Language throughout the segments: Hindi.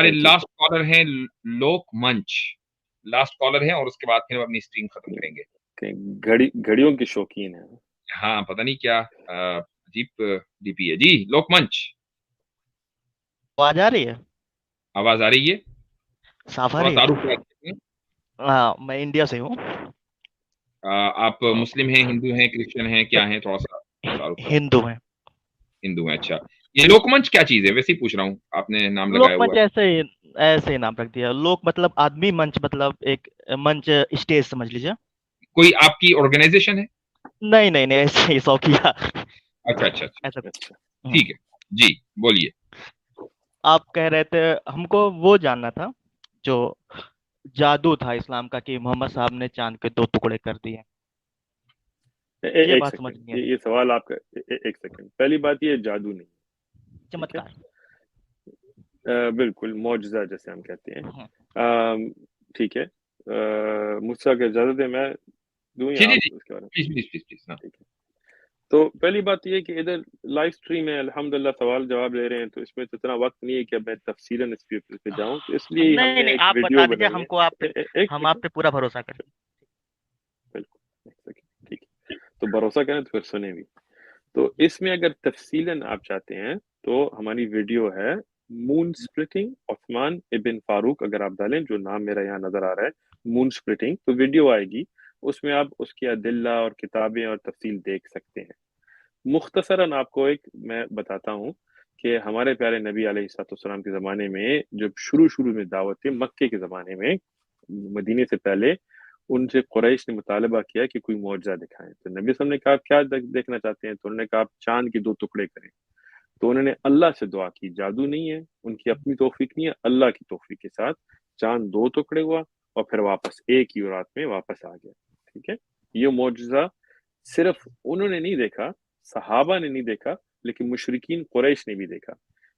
हमारे थैंक यू। लास्ट कॉलर हैं लोक मंच, लास्ट कॉलर हैं और उसके बाद फिर हम अपनी स्ट्रीम खत्म करेंगे। घड़ियों के शौकीन है। हाँ, पता नहीं क्या अजीब डीपी है। जी, लोक मंच, आवाज आ रही है? आवाज आ रही है? साफ आ थोड़ा रही है? तारुफ है। हाँ, मैं इंडिया से हूँ। आप मुस्लिम हैं, हिंदू हैं, क्रिश्चियन हैं, क्या हैं? थोड़ा सा तारुफ करें। हिंदू है। हिंदू हैं, अच्छा। ये लोकमंच क्या चीज है? वैसे ही पूछ रहा हूँ, आपने नाम लोक लगाया हुआ मंच है। ऐसे ही नाम रख दिया। लोक मतलब आदमी, मंच मतलब एक मंच, स्टेज समझ लीजिए। कोई आपकी ऑर्गेनाइजेशन है? नहीं नहीं नहीं, ऐसे ही शौकिया। अच्छा अच्छा अच्छा, ऐसा। अच्छा। ठीक है। जी, बोलिए। आप कह रहे थे हमको वो जानना था, जो जादू था इस्लाम का कि मोहम्मद साहब ने चांद के 2 टुकड़े कर दिए। ये एक बात समझ सेकंड, नहीं आई। ये सवाल आपका, एक सेकंड। पहली बात, ये जादू नहीं है, ठीक है। चमत्कार। बिल्कुल मौजज़ा जैसे हम कहते हैं। हम्म। ठीक है। मुझसे अगर इजाज़त है, मैं दूँ जी या जी आप जी, उसके बारे में? प्लीज प्लीज प्लीज प्लीज, हाँ। ठीक है। तो पहली बात ये है कि इधर लाइव स्ट्रीम है, अल्हम्दुलिल्लाह सवाल जवाब ले रहे हैं, तो इसमें तो इतना वक्त नहीं है कि अब मैं तफसीलन इस पे जाऊं, तो इसलिए ही नहीं हमने नहीं, एक आप वीडियो बता दीजिए बनाई है। हमको। एक हम आप सेकंड। पे पूरा भरोसा करें। बिल्कुल, एक सेकंड, ठीक है। तो भरोसा करें तो फिर सुने भी। तो इसमें अगर तफसीलन आप चाहते हैं, तो हमारी वीडियो है मून स्प्लिटिंग उस्मान इब्न फारूक, अगर आप डालें जो नाम मेरा यहाँ नजर आ रहा है, मून स्प्लिटिंग, तो वीडियो आएगी। उसमें आप उसकी अदिल्ला और किताबें और तफसील देख सकते हैं। मुख्तसरन आपको एक मैं बताता हूँ कि हमारे प्यारे नबी अलैहिस्सलाम के ज़माने में, जब शुरू शुरू में दावत थी मक्के के ज़माने में, मदीने से पहले, उनसे कुरैश ने मुतालबा किया कि कोई मुआवजा दिखाएं। तो नबी वसल्लम ने कहा क्या देखना चाहते हैं? तो उन्होंने कहा आप चांद के 2 टुकड़े करें। तो उन्होंने अल्लाह से दुआ की, जादू नहीं है, उनकी अपनी तौफीक नहीं है, अल्लाह की तौफीक के साथ चांद 2 टुकड़े हुआ और फिर वापस एक ही रात में वापस आ गया। ठीक है। ये मौजज़ा सिर्फ उन्होंने नहीं देखा, सहाबा ने नहीं देखा, लेकिन मुशरिकीन कुरैश ने भी देखा।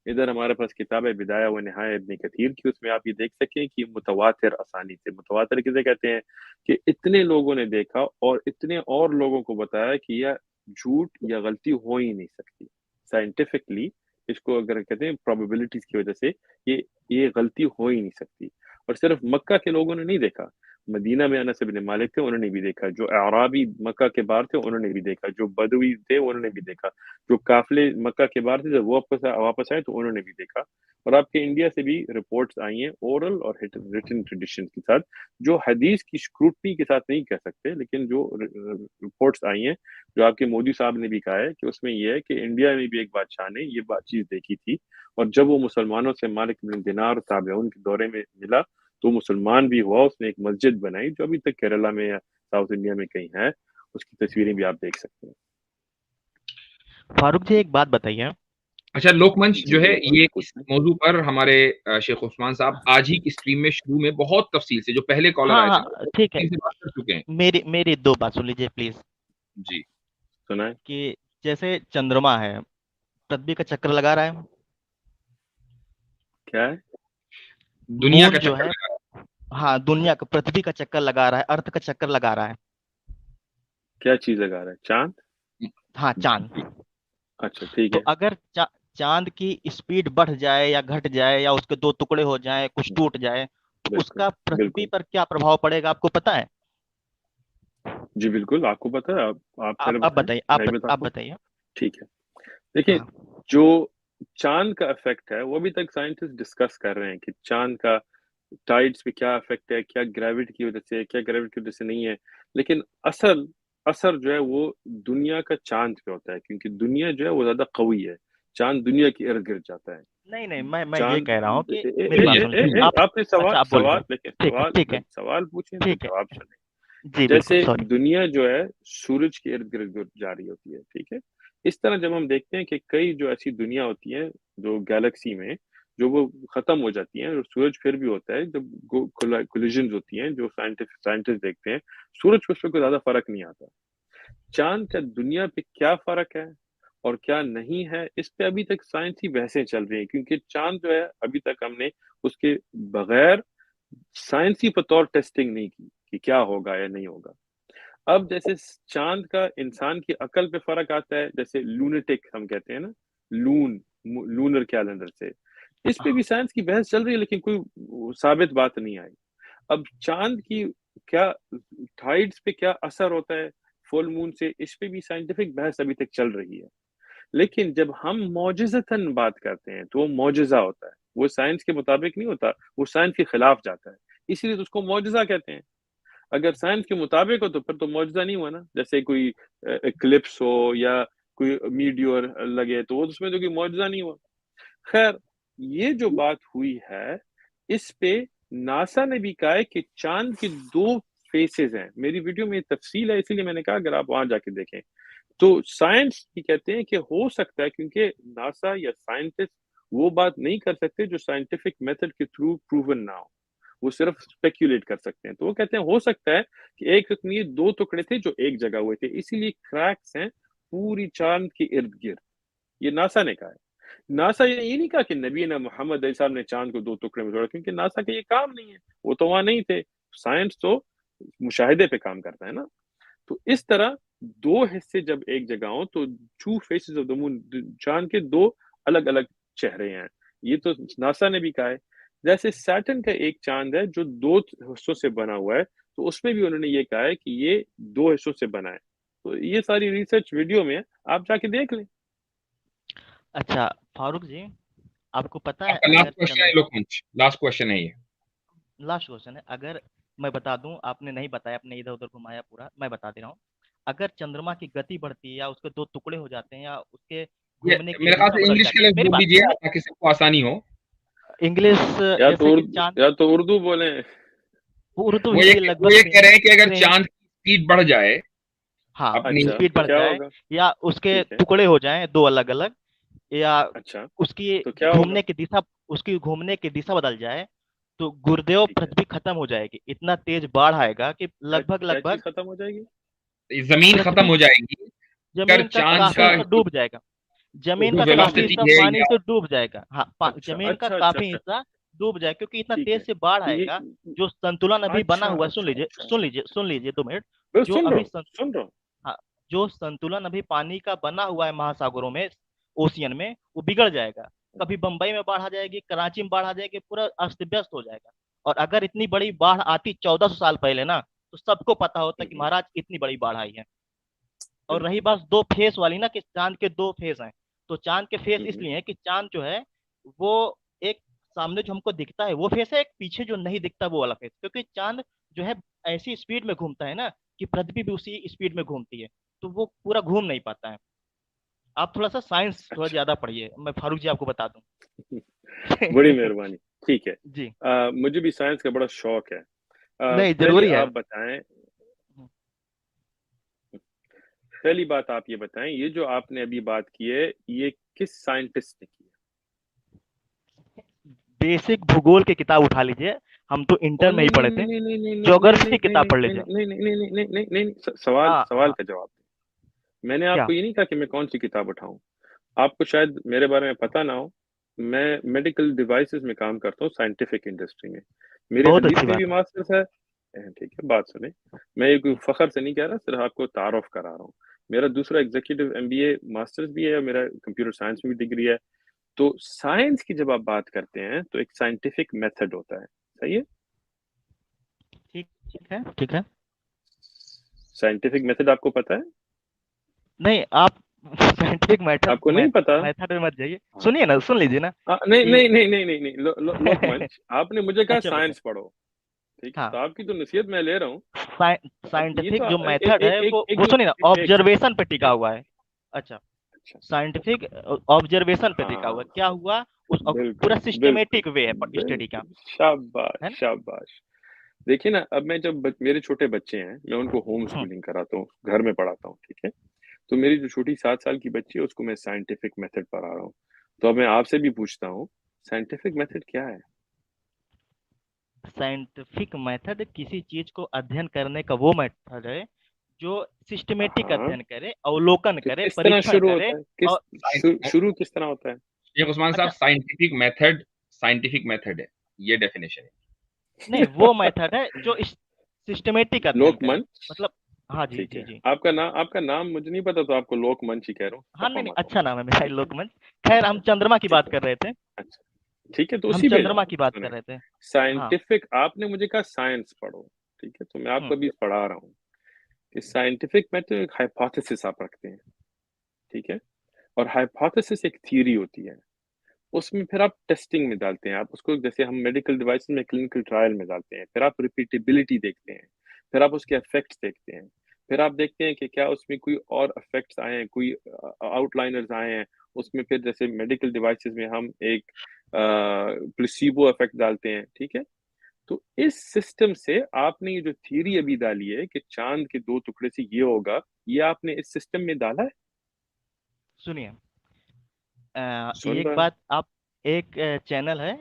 इधर हमारे पास किताब है बिदाया व निहाया इब्न कथीर की, उसमें आप ये देख सकें कि मुतवातिर आसानी से, मुतवातिर किसे कहते हैं कि इतने लोगों ने देखा और इतने और लोगों को बताया कि यह झूठ या गलती हो ही नहीं सकती। साइंटिफिकली इसको अगर कहते हैं प्रोबेबिलिटीज की वजह से, ये गलती हो ही नहीं सकती। और सिर्फ मक्का के लोगों ने नहीं देखा, मदीना में अनस इब्न मालिक थे, उन्होंने भी देखा। जो अराबी मक्का के बाहर थे उन्होंने भी देखा। जो बदवी थे उन्होंने भी देखा। जो काफिले मक्का के बाहर थे जब वो वापस आए तो उन्होंने भी देखा। और आपके इंडिया से भी रिपोर्ट्स आई हैं, ओरल और रिटन ट्रेडिशन के साथ, जो हदीस की स्क्रूटनी के साथ नहीं कह सकते, लेकिन जो रिपोर्ट्स आई हैं, जो आपके मोदी साहब ने भी कहा है कि उसमें यह है कि इंडिया में भी एक बादशाह ने ये बात चीज देखी थी। और जब वो मुसलमानों से मालिक बिन दिनार ताबिऊन के दौरे में मिला, तो मुसलमान भी हुआ, उसने एक मस्जिद बनाई जो अभी तक केरला में या साउथ इंडिया में कहीं है। उसकी तस्वीरें भी आप देख सकते हैं। फारूक जी, एक बात बताइए। अच्छा, लोकमंच जी जो है बिल्कुल, ये इस पूछना। मौजू पर हमारे शेख उस्मान साहब आज ही की स्ट्रीम में शुरू में बहुत तफसील से, जो पहले कॉलर हाँ आए थे ना, हाँ, बहुत ठीक है। तफसील से बात कर चुके हैं। मेरी मेरी 2 बात सुन लीजिए प्लीज। जी। सुना है? कि जैसे चंद्रमा है, पृथ्वी का चक्कर लगा रहा है। क्या है? दुनिया का मून जो चक्कर है, लगा रहा हाँ, दुनिया का, पृथ्वी का चक्कर लगा रहा है, अर्थ का चक्कर लगा रहा है। क्या चीज लगा रहा है? चांद? है। हाँ, चांद। जी। अच्छा ठीक तो है। अगर चांद की स्पीड बढ़ जाए या घट जाए, या उसके 2 टुकड़े हो जाए, कुछ टूट जाए, तो बिल्कुल उसका पृथ्वी बिल्कुल। पर क्या प्रभाव पड़ेगा, आपको पता है? जी बिल्कुल, आपको पता है। आप पहले आप बताएं, बताइए, मैं भी आप बताता हूँ। बताइए। ठीक है। देखिए, हाँ। जो चांद का इफेक्ट है वो अभी तक साइंटिस्ट डिस्कस कर रहे हैं कि चांद का टाइड्स पे क्या इफेक्ट है, क्या ग्रेविटी की वजह से है, क्या ग्रेविटी की वजह से नहीं है। लेकिन असल असर जो है वो दुनिया का चांद पे होता है, क्योंकि दुनिया जो है वो ज्यादा कवी है। चांद दुनिया के इर्द गिर्द जाता है। नहीं नहीं, मैं ये चांद कह रहा हूँ कि मेरी बात सुन लीजिए सुनिए। आप। आपने सवाल अच्छा, आप बोल रहे सवाल हैं। लेकिन ठीक है, सवाल ठीक है। सवाल पूछे तो ठीक है। जवाब सुने। जी बिल्कुल, जैसे सॉरी। दुनिया जो है सूरज के इर्द गिर्द जा रही होती है, ठीक है। इस तरह जब हम देखते हैं कि कई जो ऐसी दुनिया होती है जो गैलेक्सी में, जो वो खत्म हो जाती हैं और सूरज फिर भी होता है, जब कोलिजन्स होती हैं जो साइंटिस्ट देखते हैं, सूरज पे उससे कोई ज्यादा फर्क नहीं आता। चांद का दुनिया पे क्या फर्क है और क्या नहीं है, इस पे अभी तक साइंस की बहसें चल रही हैं, क्योंकि चांद जो है अभी तक हमने उसके बगैर साइंसी बतौर टेस्टिंग नहीं की कि क्या होगा या नहीं होगा। अब जैसे चांद का इंसान की अकल पे फर्क आता है, जैसे लूनेटिक हम कहते हैं ना, लून लूनर कैलेंडर से, इस पे भी साइंस की बहस चल रही है, लेकिन कोई साबित बात नहीं आई। अब चांद की क्या टाइड्स पे क्या असर होता है फुल मून से, इस पे भी साइंटिफिक बहस अभी तक चल रही है। लेकिन जब हम मौजिज़तन बात करते हैं तो वो मौजिज़ा होता है, वो साइंस के मुताबिक नहीं होता, वो साइंस के खिलाफ जाता है, इसीलिए तो उसको मौजिज़ा कहते हैं। अगर साइंस के मुताबिक हो तो फिर तो मौजूदा नहीं हुआ ना, जैसे कोई इक्लिप्स हो या कोई मीटियोर लगे तो वो उसमें तो कोई मौजूदा नहीं हुआ। खैर, ये जो बात हुई है, इस पे नासा ने भी कहा है कि चांद की दो फेसेस हैं। मेरी वीडियो में तफसील है, इसीलिए मैंने कहा अगर आप वहां जाके देखें। तो साइंस की कहते हैं कि हो सकता है, क्योंकि नासा या साइंटिस्ट वो बात नहीं कर सकते जो साइंटिफिक मेथड के थ्रू प्रूवन ना हो, वो सिर्फ स्पेक्यूलेट कर सकते हैं। तो वो कहते हैं हो सकता है कि एक वक्त में ये दो टुकड़े थे जो एक जगह हुए थे, इसीलिए क्रैक्स हैं पूरी चांद के इर्द गिर्द। ये नासा ने कहा है। नासा ये नहीं कहा कि नबी ना मोहम्मद साहब ने चांद को दो टुकड़े में तोड़ा, क्योंकि नासा का ये काम नहीं है, वो तो वहां नहीं थे। साइंस तो मुशाहिदे पे काम करता है ना। तो इस तरह दो हिस्से जब एक जगह हो तो two faces of the moon, चांद के दो अलग अलग चेहरे हैं, ये तो नासा ने भी कहा है। जैसे सैटर्न का एक चांद है जो दो हिस्सों से बना हुआ है, तो उसमें भी उन्होंने ये कहा है कि ये दो हिस्सों से बना है। तो ये सारी रिसर्च वीडियो में है, आप जाके देख लें। अच्छा फारूक जी, आपको पता है आपका लास्ट अगर क्वेश्चन है चंद्रमा, लोकमंच, लास्ट क्वेश्चन है ये। लास्ट क्वेश्चन है, अगर मैं बता दूं, आपने नहीं बताया, आपने इधर उधर घुमाया पूरा, मैं बता दे रहा हूँ। अगर चंद्रमा की गति बढ़ती है या उसके दो टुकड़े हो जाते हैं या उसके ये घूमने की मेरे ख्याल दिशा से बदल इंग्लिश के जाती है, लिए मेरी बोल बात दीजिए सुनिए। ताकि सबको आसानी हो। इंग्लिश, जैसे कि चांद, या तो उर्दू बोले। उर्दू वो ये हिंदी वो लगभग ये कह सेम रहे हैं कि अगर सेम। चांद की स्पीड बढ़ जाए हाँ, अपनी, अच्छा, स्पीड तो बढ़ क्या जाए होगा? या उसके ठीक है। टुकड़े हो जाएं दो अलग अलग, या अच्छा, उसकी तो क्या होगा? घूमने की दिशा उसकी घूमने की दिशा बदल जाए, तो गुरुदेव ठीक है। पृथ्वी खत्म हो जाएगी। इतना तेज बाढ़ आएगा कि क्या लगभग क्या चीज लगभग खत्म हो जाएगी? जमीन खत्म पृथ्वी, हो जाएगी, कर जमीन का चांद काफी का हिस्सा डूब जाएगा। जमीन जो का काफी वेलोसिटी हिस्सा है पानी या से डूब जाएगा। हाँ, अच्छा जमीन का अच्छा अच्छा काफी अच्छा। हिस्सा डूब जाएगा, क्योंकि इतना ठीक तेज है। से बाढ़ तो ये आएगा। जो संतुलन अभी बना अच्छा हुआ है, सुन अच्छा लीजिए अच्छा, सुन लीजिए सुन लीजिए 2 मिनट। मैं जो सुन रहा अभी हूँ, सुन रहा हूँ। हाँ, जो संतुलन अभी पानी का बना हुआ है महासागरों में, ओशियन में, वो बिगड़ जाएगा। कभी बंबई में बाढ़ आ जाएगी, कराची में बाढ़ आ जाएगी, पूरा अस्त व्यस्त हो जाएगा। और अगर इतनी बड़ी बाढ़ आती 1400 साल पहले ना, तो सबको पता होता कि महाराज इतनी बड़ी बाढ़ आई है। और रही बिल्कुल। बात दो फेस वाली ना, कि चांद के दो फेस हैं, तो चांद के फेस हम्म, इसलिए है कि चांद जो है वो एक सामने जो हमको दिखता है वो फेस है, एक पीछे जो नहीं दिखता वो वाला फेस, क्योंकि चांद जो है ऐसी स्पीड में घूमता है ना कि पृथ्वी भी उसी स्पीड में घूमती है, तो वो पूरा घूम नहीं पाता है। आप थोड़ा सा साइंस थोड़ा अच्छा। ज्यादा पढ़िए, मैं फारूक जी आपको बता दूं। बड़ी मेहरबानी। ठीक है। जी, मुझे भी साइंस का बड़ा शौक है। नहीं पहली जरूरी है। आप बताएं, पहली बात आप ये बताएं, ये जो आपने अभी बात की है, ये किस साइंटिस्ट ने की है? बेसिक भूगोल की किताब उठा लीजिए, हम तो ओ इंटर में नहीं ही नहीं पढ़े नहीं थे। नहीं नहीं नहीं नहीं ज्योग्राफी नहीं की नहीं किताब नहीं पढ़ नहीं लीजिए। नहीं नहीं नहीं नहीं नहीं नहीं नहीं, सवाल हाँ सवाल हाँ। का जवाब दें। मैंने क्या? आपको ये नहीं कहा कि मैं कौन सी किताब उठाऊं। आपको शायद मेरे बारे में पता ना हो, मैं मेडिकल डिवाइसेस में काम करता हूँ, साइंटिफिक इंडस्ट्री में। मेरे बहुत हदीस अच्छी में बात भी है। मास्टर्स है। ठीक है, बात सुने। मैं ये कोई फखर से नहीं कह रहा, सिर्फ आपको तारुफ करा रहा हूँ। मेरा दूसरा एग्जीक्यूटिव एमबीए मास्टर्स भी है और मेरा कंप्यूटर साइंस में भी डिग्री है। तो साइंस की जब आप बात करते हैं तो एक साइंटिफिक मेथड होता है, सही है? ठीक, ठीक है, ठीक है। साइंटिफिक मेथड आपको पता है? नहीं, आप साइंटिफिक मेथड आपको नहीं पता? मेथड में मत जाइए, हाँ। सुनिए ना, सुन लीजिए ना नहीं कि नहीं नहीं नहीं नहीं नहीं, लोकमंच आपने मुझे कहा अच्छा बताइए। साइंस पढ़ो। ठीक है, तो हाँ, आपकी तो नसीहत मैं ले रहा हूँ। अब ये साइंटिफिक तो जो एक मेथड एक है एक एक वो मिनट, सुनिए ना, एक ऑब्जर्वेशन पे टिका एक हुआ है। अच्छा, अच्छा। साइंटिफिक ऑब्जर्वेशन पे टिका हुआ है, हाँ, क्या हुआ उस पूरा बिल्कुल बिल्कुल सिस्टमेटिक वे है स्टडी का, बिल्कुल, शाबाश है ना? शाबाश। देखिए ना, अब मैं जब मेरे छोटे बच्चे हैं, मैं उनको होम हम्म, स्कूलिंग कराता हूँ, घर में पढ़ाता हूँ, ठीक है। तो मेरी जो छोटी 7 साल की बच्ची है उसको मैं साइंटिफिक मेथड पढ़ा रहा हूँ। तो अब मैं आपसे भी पूछता हूँ, साइंटिफिक मेथड क्या है? साइंटिफिक मेथड किसी चीज को अध्ययन करने का वो मेथड है जो सिस्टमेटिक हाँ, अध्ययन करे, अवलोकन तो करे, किस तरह परीक्षण शुरू करे। होता है, किस और शुरू किस तरह होता है? शेख उस्मान साहब, अच्छा, साइंटिफिक मेथड है, ये डेफिनेशन है। नहीं वो मेथड है जो सिस्टमेटिक अध्ययन करे, लोकमंच। मतलब। हाँ जी, ठीक जी है, जी। आपका नाम मुझे नहीं पता, तो आपको लोकमंच ही कह रहा हूँ, हाँ, खफा नहीं नहीं, मत हो। अच्छा नाम है मेरा ठीक है। लोकमंच। खैर, अच्छा, हम चंद्रमा की ठीक बात है। कर रहे थे। अच्छा, ठीक है, तो हम उसी पे चंद्रमा जाओ। की बात सुने, कर रहे थे। हाँ साइंटिफिक, आपने मुझे कहा साइंस पढ़ो, ठीक है, तो मैं आपको अभी पढ़ा रहा हूँ कि साइंटिफिक में तो एक हाइपोथेसिस आप रखते हैं, ठीक है, और हाइपोथेसिस एक थियरी होती है, उसमें फिर आप टेस्टिंग में डालते हैं, आप उसको जैसे हम मेडिकल डिवाइस में क्लिनिकल ट्रायल में डालते हैं, फिर आप रिपीटेबिलिटी देखते हैं, फिर आप उसके इफेक्ट्स देखते हैं, फिर आप देखते हैं कि क्या उसमें कोई और इफेक्ट्स आए हैं, कोई आउटलाइनर्स आए हैं, उसमें फिर जैसे मेडिकल डिवाइसेस में हम एक प्लेसिबो इफेक्ट डालते हैं, ठीक है। तो इस सिस्टम से आपने ये जो थियरी अभी डाली है कि चांद के 2 टुकड़े से ये होगा, ये आपने इस सिस्टम में डाला है? सुनिए, सुन एक रहा है? बात आप, एक चैनल है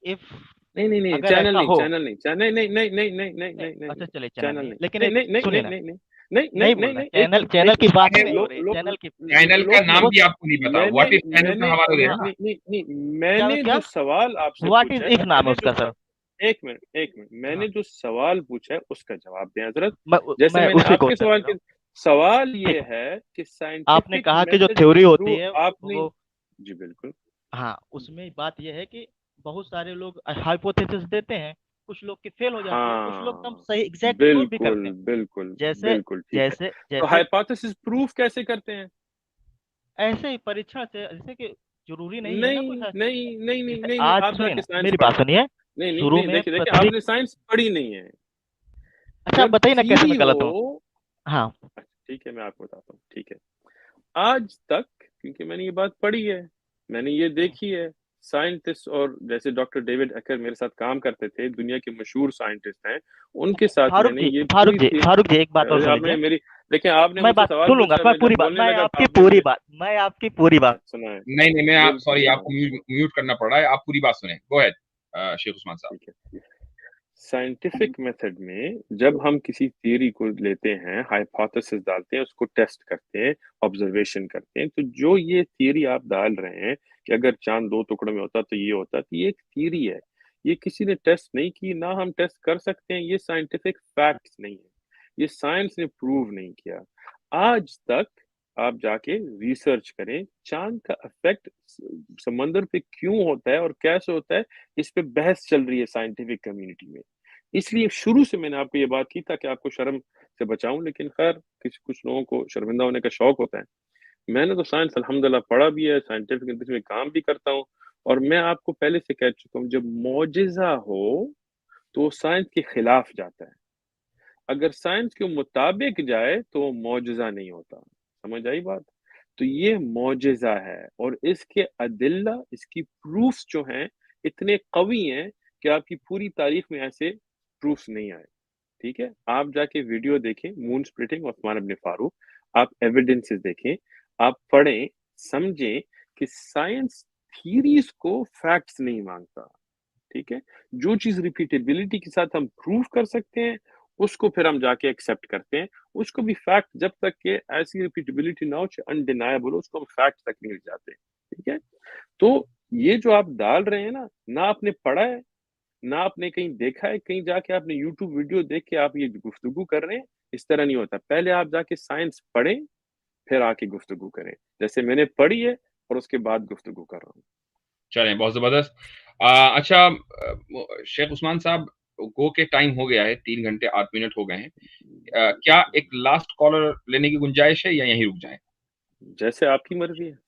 इफ, नहीं नहीं नहीं, अगर चैनल ऐसा नहीं, हो, चैनल नहीं, नहीं नहीं नहीं नहीं नहीं नहीं नहीं नहीं अच्छा नहीं, चलिए चैनल चैनल नहीं, नहीं, लेकिन नहीं एक नहीं नहीं सुनिए नहीं ना, नहीं नहीं नहीं नहीं नहीं नहीं बोलना, नहीं, एक चैनल मिनट, चैनल एक की बात अरे नहीं हो लोग रही, लोग चैनल की चैनल का नाम वो भी आपको नहीं पता, मैंने व्हाट इफ चैनल से मैंने हवाला दे रहे हैं नहीं ना। नहीं नहीं नहीं, क्या मैंने क्या जो सवाल आपसे व्हाट पूछा इज है, इफ नाम है मैंने जो उसका सर। एक मिनट, हाँ, मैंने जो सवाल पूछा है उसका जवाब दें हजरत। मैं जैसे मैं मैंने उसी को आपके उत्तर सवाल दे रहा के, हूँ। सवाल ये ठीक है, है कि आपने साइंटिफिक कहा कि जो मेथड से थ्योरी होती प्रूव है आपने, वो, जी बिल्कुल, हाँ, उसमें बात यह है कि बहुत सारे लोग हाइपोथेसिस देते हैं, कुछ लोग के फेल हो जाती है, कुछ लोग एकदम हाँ, सही एग्जैक्ट प्रूफ भी करते बिल्कुल हैं। बिल्कुल जैसे बिल्कुल, ठीक है। जैसे तो जैसे हाइपोथेसिस प्रूफ कैसे करते हैं? ऐसे ही परीक्षण से, जैसे कि जरूरी नहीं है ना नहीं कोई नहीं नहीं नहीं जैसे नहीं नहीं, आज आप सुनिए जाके ना, साइंस मेरी बात पढ़ें। सुनिए, नहीं नहीं शुरू नहीं, में देखिए देखिए, पृथ्वी, आपने साइंस पढ़ी नहीं है। अच्छा आप जब बताइए ना कैसे थ्योरी मैं हो, गलत हूँ। हाँ, अच्छा ठीक है, मैं आपको बताता हूँ, ठीक है। आज तक, क्योंकि मैंने ये बात पढ़ी है, मैंने ये देखी है, साइंटिस्ट और जैसे डॉक्टर डेविड एकर मेरे साथ काम करते थे, दुनिया के मशहूर साइंटिस्ट हैं, उनके साथ फारूक मैंने जी, ये पूरी थी। फारूक जी एक बात और सुन आपने लीजिए, मेरी, देखिए आपने मैं मुझसे बात सवाल सुन लूंगा, पूछा, मैं मैं जब पूरी बात, बोलने लगा तो आपकी आपने पूरी मुझे, बात, मैं आपकी पूरी बात, सुना है, नहीं नहीं, मैं आप बिल्कुल सॉरी, सुना है, आपको म्यूट करना पड़ रहा है, आप पूरी बात सुने, गो अहेड शेख उस्मान साहब। ठीक है। साइंटिफिक मेथड में जब हम किसी थियरी को लेते हैं, हाइपोथेसिस डालते हैं, उसको टेस्ट करते हैं, ऑब्जर्वेशन करते हैं, तो जो ये थियरी आप डाल रहे हैं कि अगर चांद 2 टुकड़ों में होता तो ये होता, तो ये एक थियरी है, ये किसी ने टेस्ट नहीं की, ना हम टेस्ट कर सकते हैं, ये साइंटिफिक फैक्ट्स नहीं है, ये साइंस ने प्रूव नहीं किया आज तक। आप जाके रिसर्च करें, चांद का इफेक्ट समंदर पे क्यों होता है और कैसे होता है, इस पे बहस चल रही है साइंटिफिक कम्युनिटी में। इसलिए शुरू से मैंने आपको ये बात की ताकि आपको शर्म से बचाऊं, लेकिन खैर किसी कुछ लोगों को शर्मिंदा होने का शौक होता है। मैंने तो साइंस अल्हम्दुलिल्लाह पढ़ा भी है, साइंटिफिक इंडस्ट्री में काम भी करता हूँ, और मैं आपको पहले से कह चुका हूँ, जब मौजिज़ा हो तो साइंस के खिलाफ जाता है, अगर साइंस के मुताबिक जाए तो वो मौजिज़ा नहीं होता। समझ आई बात? तो ये मौजिज़ा है, और इसके अदिल्ला, इसकी प्रूफ्स जो हैं इतने कवी हैं कि आपकी पूरी तारीख में ऐसे प्रूफ्स नहीं आए। ठीक है? आप जाके वीडियो देखें, मून स्प्लिटिंग उस्मान इब्न फारूक, आप एविडेंसेस देखें, आप पढ़ें, समझें कि साइंस थ्योरीज को फैक्ट्स नहीं मांगता। ठीक है? जो चीज़ रिपीटेबिलिटी के साथ हम प्रूव कर सकते हैं, उसको फिर हम जाके एक्सेप्ट करते हैं। उसको भी फैक्ट, जब तक के ऐसी रिपीटेबिलिटी ना हो, अनडिनायबल हो, उसको हम फैक्ट तक नहीं ले जाते। ठीक है? तो ये जो आप डाल रहे हैं ना आपने पढ़ा है, ना आपने कहीं देखा है, कहीं जाके आपने यूट्यूब वीडियो देख के आप ये गुफ्तगू कर रहे हैं, इस तरह नहीं होता। पहले आप जाके साइंस पढ़ें, फिर आके गुफ्तगू करें। जैसे मैंने पढ़ी है और उसके बाद गुफ्तगू कर रहा हूँ। चलें, बहुत जबरदस्त। अच्छा, शेख उस्मान साहब, गो के टाइम हो गया है, 3 घंटे 8 मिनट हो गए हैं। क्या एक लास्ट कॉलर लेने की गुंजाइश है या यहीं रुक जाएं? जैसे आपकी मर्जी है।